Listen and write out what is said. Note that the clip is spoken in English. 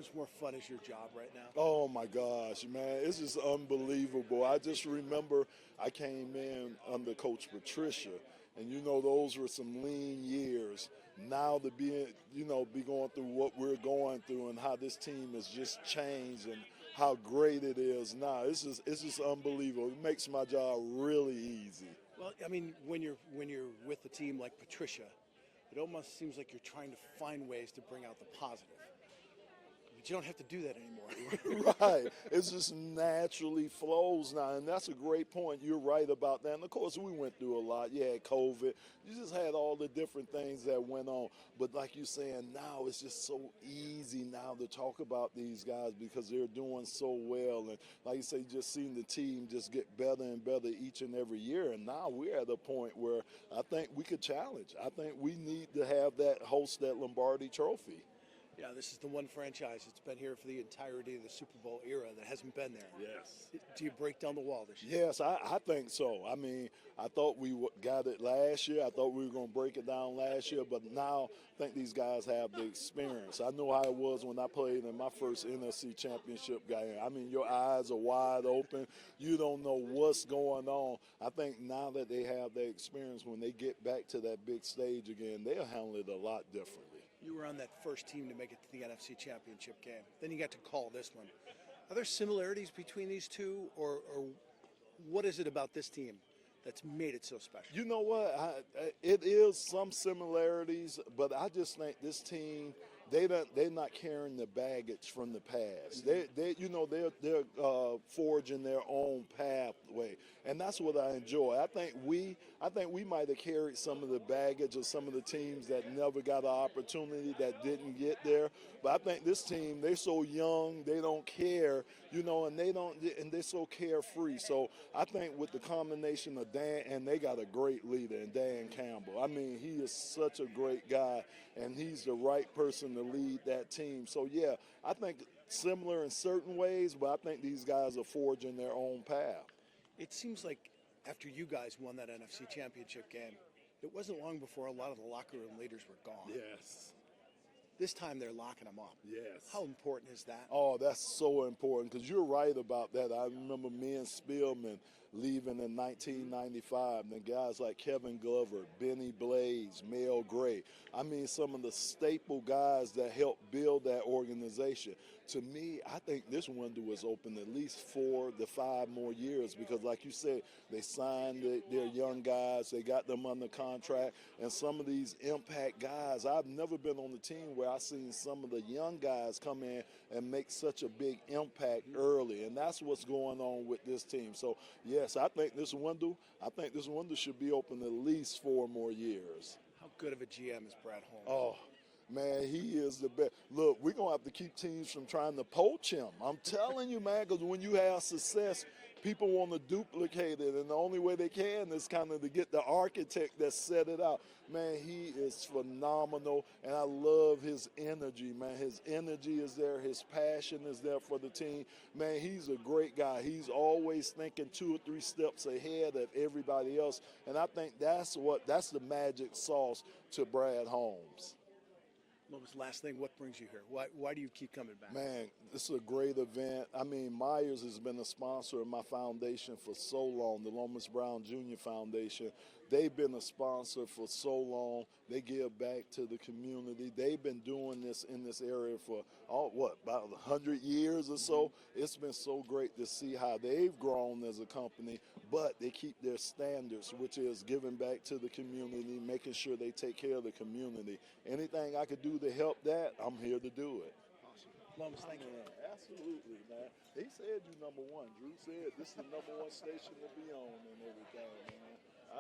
much more fun is your job right now? Oh my gosh, man, it's just unbelievable. I just remember I came in under Coach Patricia, and those were some lean years. Now to be going through what we're going through and how this team has just changed and how great it is now. It's just unbelievable. It makes my job really easy. Well, I mean, when you're with a team like Patricia, it almost seems like you're trying to find ways to bring out the positive. But you don't have to do that anymore. Right. It just naturally flows now. And that's a great point. You're right about that. And of course, we went through a lot. You had COVID. You just had all the different things that went on. But like you're saying, now it's just so easy now to talk about these guys because they're doing so well. And like you say, just seeing the team just get better and better each and every year. And now we're at a point where I think we could challenge. I think we need to have host that Lombardi Trophy. Yeah, this is the one franchise that's been here for the entirety of the Super Bowl era that hasn't been there. Yes. Do you break down the wall this year? Yes, I think so. I mean, I thought we got it last year. I thought we were going to break it down last year, but now I think these guys have the experience. I know how it was when I played in my first NFC championship game. I mean, your eyes are wide open. You don't know what's going on. I think now that they have the experience, when they get back to that big stage again, they'll handle it a lot differently. You were on that first team to make it to the NFC Championship game. Then you got to call this one. Are there similarities between these two, or what is it about this team that's made it so special? You know what? It is some similarities, but I just think this team, they're not carrying the baggage from the past. They're forging their own pathway, and that's what I enjoy. I think we might have carried some of the baggage of some of the teams that never got an opportunity, that didn't get there. But I think this team, they're so young, they don't care, and they're so carefree. So I think with the combination of Dan, and they got a great leader in Dan Campbell. I mean, he is such a great guy, and he's the right person to lead that team. So, yeah, I think similar in certain ways, but I think these guys are forging their own path. It seems like after you guys won that NFC Championship game, it wasn't long before a lot of the locker room leaders were gone. Yes. This time they're locking them up. Yes. How important is that? Oh, that's so important because you're right about that. I remember me and Spielman leaving in 1995. And then guys like Kevin Glover, Benny Blaze, Mel Gray. I mean, some of the staple guys that helped build that organization. To me, I think this window was open at least 4 to 5 more years because, like you said, they signed their young guys. They got them under contract. And some of these impact guys, I've never been on the team where I've seen some of the young guys come in and make such a big impact early. And that's what's going on with this team. So, yes, I think this window should be open at least 4 more years. How good of a GM is Brad Holmes? Oh, man, he is the best. Look, we're going to have to keep teams from trying to poach him. I'm telling you, man, because when you have success, people want to duplicate it, and the only way they can is kind of to get the architect that set it out. Man, he is phenomenal, and I love his energy, man. His energy is there. His passion is there for the team. Man, he's a great guy. He's always thinking 2 or 3 steps ahead of everybody else, and I think that's the magic sauce to Brad Holmes. Lomas, last thing, what brings you here? Why do you keep coming back? Man, this is a great event. I mean, Myers has been a sponsor of my foundation for so long, the Lomas Brown Jr. Foundation. They've been a sponsor for so long. They give back to the community. They've been doing this in this area for, about 100 years or so. It's been so great to see how they've grown as a company, but they keep their standards, which is giving back to the community, making sure they take care of the community. Anything I could do to help that, I'm here to do it. Awesome. Lomas, thank you. Absolutely, man. He said you number one. Drew said this is the number one station to be on and everything, man.